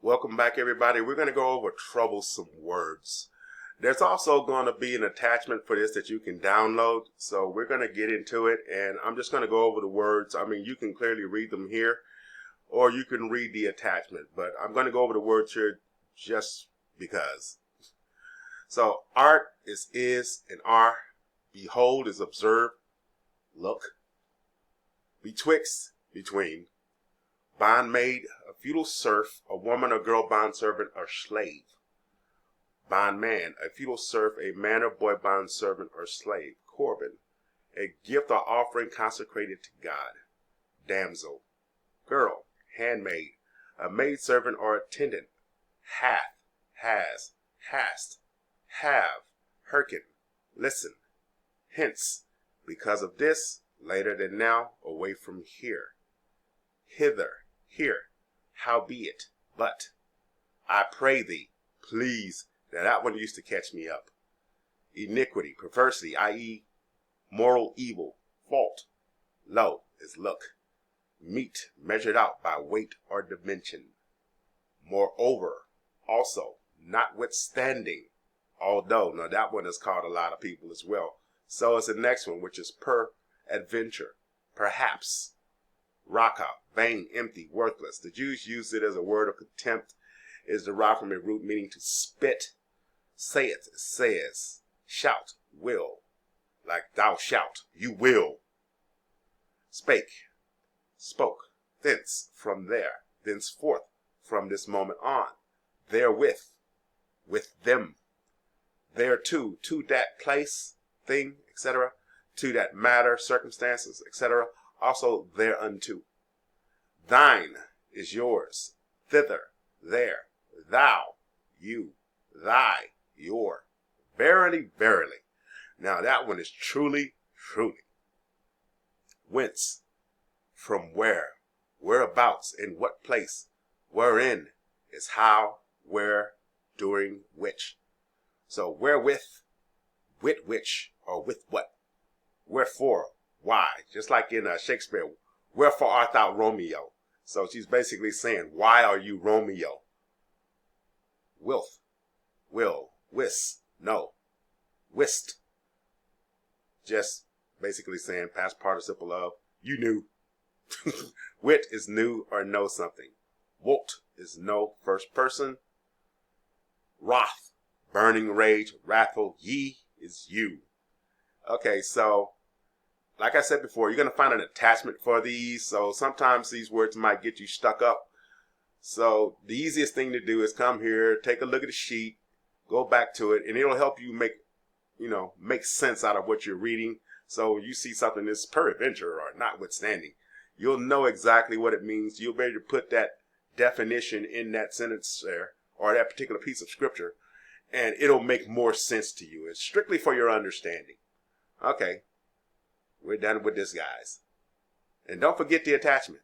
Welcome back, everybody. We're going to go over troublesome words. There's also going to be an attachment for this that you can download. So we're going to get into it, and I'm just going to go over the words. I mean, you can clearly read them here, or you can read the attachment. But I'm going to go over the words here just because. So art is and are. Behold is observe, look. Betwixt, between. Bondmaid, a feudal serf, a woman or girl bondservant or slave. Bondman, a feudal serf, a man or boy bondservant or slave. Corban, a gift or offering consecrated to God. Damsel, girl. Handmaid, a maidservant or attendant. Hath, has, hast, have. Hearken, listen. Hence, because of this, later than now, away from here. Hither, here, howbeit, but. I pray thee, please. Now that one used to catch me up. Iniquity, perversity, i.e. moral evil, fault. Lo is look. Meat, measured out by weight or dimension. Moreover, also, notwithstanding. Although, now that one has caught a lot of people as well. So is the next one, which is peradventure, perhaps. Raka, vain, empty, worthless. The Jews used it as a word of contempt. It is derived from a root meaning to spit. Saith, says. Shout, will. Like thou shalt, you will. Spake, spoke. Thence, from there. Thenceforth, from this moment on. Therewith, with them. Thereto, to that place, thing, etc. To that matter, circumstances, etc. Also thereunto. Thine is yours. Thither, there. Thou, you. Thy, your. Verily, verily. Now that one is truly, truly. Whence, from where, whereabouts, in what place, wherein, is how, where, during which. So wherewith, with which, or with what. Wherefore, why. Just like in Shakespeare, wherefore art thou Romeo? So she's basically saying, why are you Romeo? Wilth, will, wis, no, wist. Just basically saying past participle of, you knew. Wit is knew or know something. Wolt is know, first person. Wrath, burning rage, wrathful. Ye is you. Okay, so like I said before, you're going to find an attachment for these. So sometimes these words might get you stuck up. So the easiest thing to do is come here, take a look at the sheet, go back to it, and it'll help you make sense out of what you're reading. So you see something that's peradventure or notwithstanding, you'll know exactly what it means. You'll be able to put that definition in that sentence there or that particular piece of scripture, and it'll make more sense to you. It's strictly for your understanding. Okay. We're done with this, guys. And don't forget the attachment.